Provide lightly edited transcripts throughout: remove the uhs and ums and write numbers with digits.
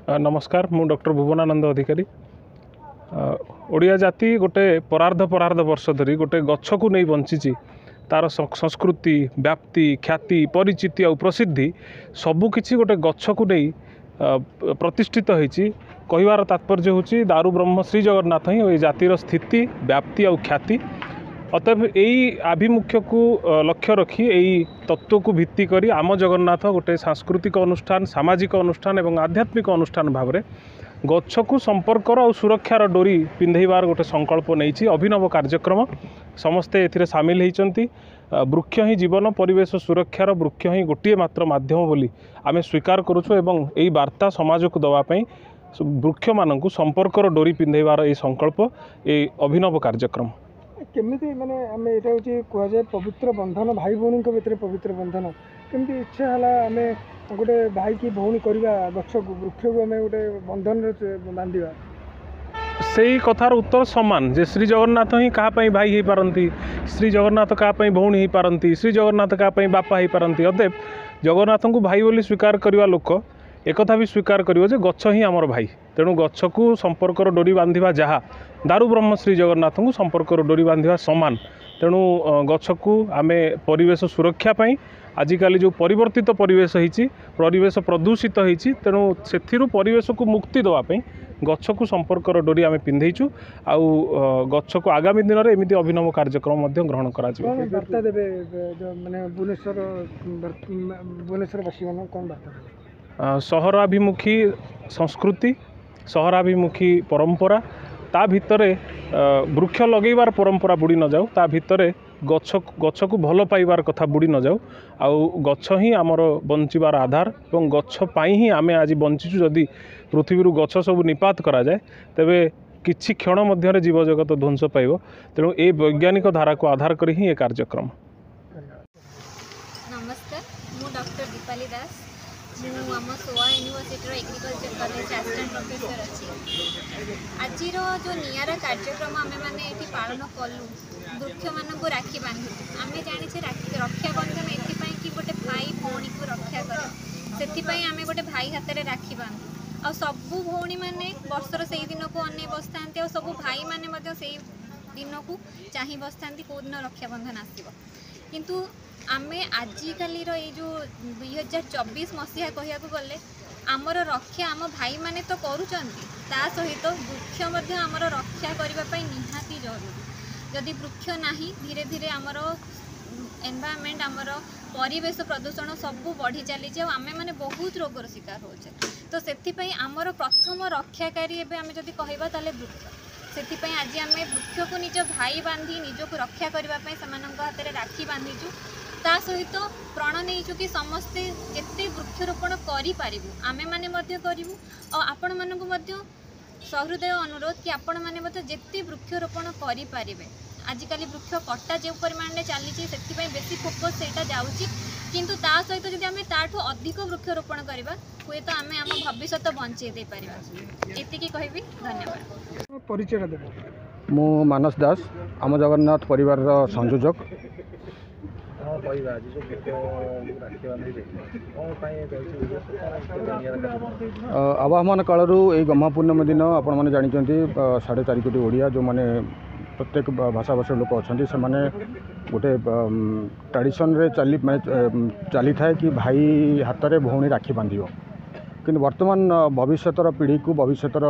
नमस्कार मु डॉक्टर भुवनानंद अधिकारी। ओडिया जाति गोटे परार्ध परार्ध वर्ष धरी गोटे गछ को नहीं बंची तार संस्कृति व्याप्ति ख्याति परिचिति और प्रसिद्धि सबकि गोटे गछ को नहीं प्रतिष्ठित होती। कहबार तात्पर्य हूँ दारु ब्रह्म श्री जगन्नाथ ही ये जातिर स्थिति व्याप्ति और ख्याति। अतएव यही आभिमुख्य को लक्ष्य रखी यही तत्व को भित्ति करी आम जगन्नाथ गोटे सांस्कृतिक अनुष्ठान सामाजिक अनुष्ठान एवं आध्यात्मिक अनुष्ठान भाव में गछ को संपर्कर और सुरक्षार डोरी पिंधेबार गोटे संकल्प नहीं अभिनव कार्यक्रम समस्ते ए सामिल होती। वृक्ष ही जीवन परिवेश सुरक्षार वृक्ष ही गोटे मात्र माध्यम बोली आमे स्वीकार करुछु एवं यही वार्ता समाज को दवाई वृक्ष मानक संपर्कर डोरी पिंधेबार ये संकल्प ये अभिनव कार्यक्रम केमिति माने आमे एटा होची कुआ जाय पवित्र बंधन भाई भौणी के भितर पवित्र बंधन केमिति इच्छा हला आमे गोटे भाई की भौणी करबा गछ को वृक्ष को आमे गोटे बंधन रे बांधिबा सेही कथार उत्तर समान जे श्री जगन्नाथ ही कहा पई भाई ही पारंती श्री जगन्नाथ कहा पई भौणी ही पारंती श्री जगन्नाथ कहा पई बापा ही पारंती। अतएव जगन्नाथ को भाई बोली स्वीकार करवा लोक एकथा भी स्वीकार करिवो जे गछ ही आमर भाई तेणु गछ को संपर्कर डोरी बांधिबा जहा दारु ब्रह्म श्री जगन्नाथ को संपर्कर डोरी बांधिबा समान। तेणु गछ को आमे परिवेश सुरक्षा पाई आजिकाली जो परिवर्तित परिवेश होइछि परिवेश प्रदूषित होइछि तेणु सेथिरु परिवेश को मुक्ति दवा पई गछ को संपर्कर डोरी आमे पिंधेइछु आउ गछ को आगामी दिन में एमती अभिनव कार्यक्रम मध्य ग्रहण करा जिवो। वार्ता देबे जो माने भुवनेश्वरवासी मन कोन वार्ता सहराभिमुखी संस्कृति सहराभिमुखी परंपरा ता भितरे वृक्ष लगेबार परंपरा बुड़ी न जाऊ ता भितरे गछ को भल पाइबार कथा बुड़ी न जाऊ आउ गछ ही आमर बंचिबार आधार और गछ पाई ही आमे आज बंचीचु। जदि पृथ्वी गछ सब निपात करा जाए तेबे किछि क्षण मध्य जीव जगत ध्वंस पाइब। तेणु ए वैज्ञानिक धारा को आधार करी ही ये कार्यक्रम। नमस्कार मु डॉक्टर दीपाली दास आम सोआ university agriculture college assistant professor अच्छी आज जो नियारा कार्यक्रम आमे माने एठी पालन कलु वृक्ष मान को राखी बांधु आमे जानी रक्षा बंधन एथि कि गोटे भाई भौणी को रक्षा करे से आमे गोटे भाई हाथ में राखी बांधु आ सबू भौणी मैंने वर्षर से दिन को अनै बसता और सबू भाई मैंने से दिन को चाह बसता कौ दिन रक्षाबंधन आसब किंतु आमे आजिकाली ये जो 2024 मसीहा कहया गले आमर रक्षा आम भाई माने तो करुचंती ता सहित वृक्ष मध्य आमर रक्षा करने निहाती जरूरी। जदि वृक्ष नाही धीरे धीरे आमर एनवायरनमेंट आमर परिवेश प्रदूषण सबू बढ़ी चली आमे माने बहुत रोगर शिकार होचे तो से आमर प्रथम रक्षाकारी एवं आमे जदि कहबा ताले वृक्ष से आज आम वृक्ष को निज भाई बांधी निजक रक्षा करने हाथ में राखी बांधीचु ता सहित प्रण नहीं कि समस्ते जिते वृक्षरोपण करूँ आमे मैंने करूँ और आपण मानक सहृदय अनुरोध कि आपण मैंने जिते वृक्षरोपण करें। आजिकल वृक्ष कटा जो परिमाण में चली से बेसी फोकस से जाऊँगी किंतु ता सहित जब आम ताठू अधिक वृक्षरोपण करवा हुए तो आम आम भविष्य बंचे दे पारिबा एतिकी कहबी। धन्यवाद। परिचय देबो मु मानस दास आम जगन्नाथ परिवार संयोजक। आवाहन कालू ये गम्हा पूर्णिमा दिन आपण मैंने जानते 4.5 कोटी ओडिया जो मैंने प्रत्येक भाषा भाषी लोक अच्छा से मैंने गोटे ट्रेडिशन रे चली थाए कि भाई हाथ में भौणी राखी बांध कि वर्तमान भविष्यतर पीढ़ी को भविष्यतर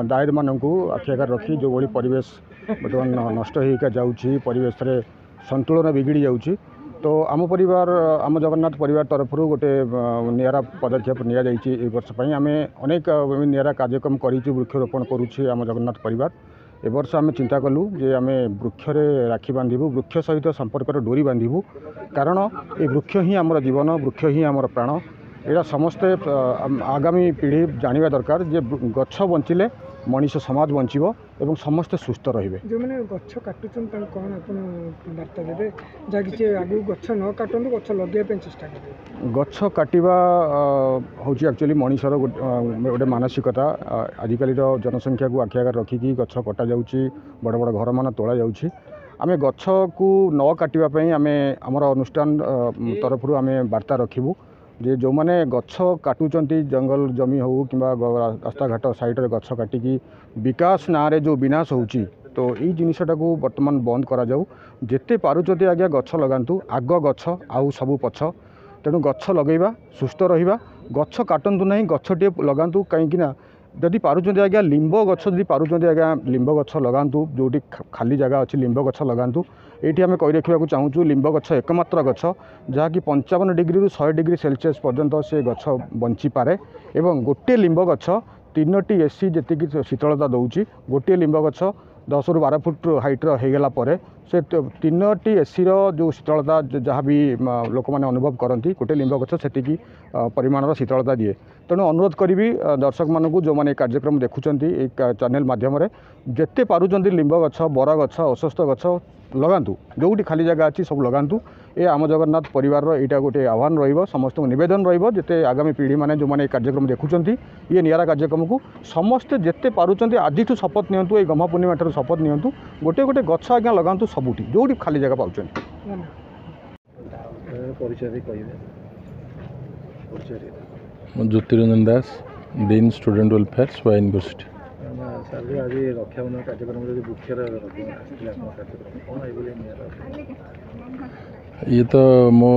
दायद मान को आखि आगे रखी जो भाई परिवेश बर्तमान नष्ट होकर जाऊँगी परिवेश रे संतुलन बिगड़ी जाऊँगी तो आम परिवार आम जगन्नाथ परिवार तरफ गोटे निरा पदक्षेप नि वर्ष आम अनेक निरा कार्यक्रम कर वृक्षरोपण करुच्छे आम जगन्नाथ परिवार ए वर्ष आम चिंता कलु जे आम वृक्ष राखी बांधबू वृक्ष सहित संपर्क डोरी बांधबू कारण ये वृक्ष ही आमर जीवन वृक्ष ही आमर प्राण एटा समस्ते आगामी पीढ़ी जानिबा दरकार जे गछ बंचिले मनीष समाज बंचीबो एवं समस्ते सुस्थ रहिबे। जो मैंने गछ काटुछन कौन अपन वार्ता देबे जा कि आगु गछ न काटंतु गछ लगे चेष्टा करें। गछ काटिबा होची एक्चुअली मनीषर गोटे मानसिकता आजिकल जनसंख्या को आखि आगे रखिकी गछ कटा जाउची बड़ बड़ घर मान तोला जाउची आम गछ को न काटिबा पई आम आमर अनुष्ठान तरफ आम वार्ता रखिबू जे जो मैंने गछ काटुचंती जंगल जमी हो कि रास्ता घाट साइड गछ काटिकी विकास ना रे जो विनाश होची तो यही जिनटा को बर्तमान बंद करा जाऊ जेते पारुचंती आज्ञा गछ लगातु आग गछ आउ सबू पछ तेणु गछ लगेगा सुस्थ रहिबा गछ काटंतु नहीं गछटे लगातु कहीं जदि पारुचंती आज्ञा लिंब गछ जदि पारुचंती आज्ञा लिंब गछ लगातु जोटी खाली जगह अच्छी लिंब गछ लगातु ये आम कही रखा चाहूँ लिंब गछ एकमात्र गछ जहाँकि 55 डिग्री 100 डिग्री सेल्सियस पर्यंत से गछ बंची पारे एवं गोटे लिंब गछ 3टी एसी जी शीतलता दौर गोटे लिंब गछ 10 ରୁ 12 फुट हाइट्र होगला से 3टी एसी जो शीतलता जहाँ भी लोक मैंने अनुभव करती गोटे लिंब गछ से परिमाणर शीतलता दिए तेणु अनुरोध करी दर्शक मानू जो मैंने कार्यक्रम देखुंट चैनल मध्यम जेते पारुचंती लिंब गछ बर गछ अश्वस्थ गछ लगातु जोटी खाली जगह अच्छी सब लगातु ये आम जगन्नाथ परिवार यहाँ गोटे आह्वान रमस्त नवेदन रते आगामी पीढ़ी मैंने जो मैंने कार्यक्रम देखुंट ये निरा कार्यक्रम को समस्ते जिते पारुचंती आज शपथ नियंतु ये गम्हा पूर्णिमा ठार शपथ नियंतु गोटे गोटे गछ आज्ञा लगातु सबुठी जोटी खाली जगह पाँच ज्योतिरंजन दास डीन स्टूडेंट वेलफेयर सोआ यूनिवर्सिटी सर जो आज रक्षाबंधन कार्यक्रम वृक्षर ये तो मो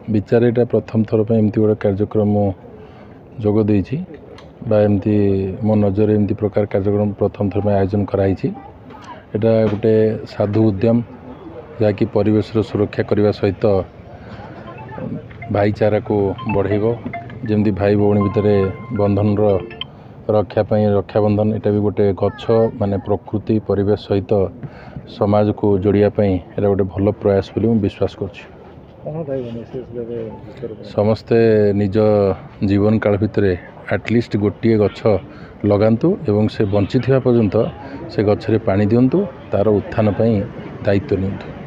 विचार यहाँ प्रथम थर पर एमती गोटे कार्यक्रम जोग देइछि बा एमती मो नजर एमती प्रकार कार्यक्रम प्रथम थर पर आयोजन कराई एटा गोटे साधु उद्यम जहाँकि परिवेश सुरक्षा करने सहित भाईचारा को बढ़ेब जमी भाई भौणी भितर बंधन रक्षा रक्षाबंधन यहाँ भी गोटे गछ माने प्रकृति परिवेश सहित समाज को जोड़ापी एटा गोटे भल प्रयास बोली विश्वास कर समस्ते निज जीवन काल भितर एटलिस्ट गोटे गछ लगातु एवं से बंची पर्यंत से गछरे पानी दिंतु तार उत्थान दायित्व नियंतु।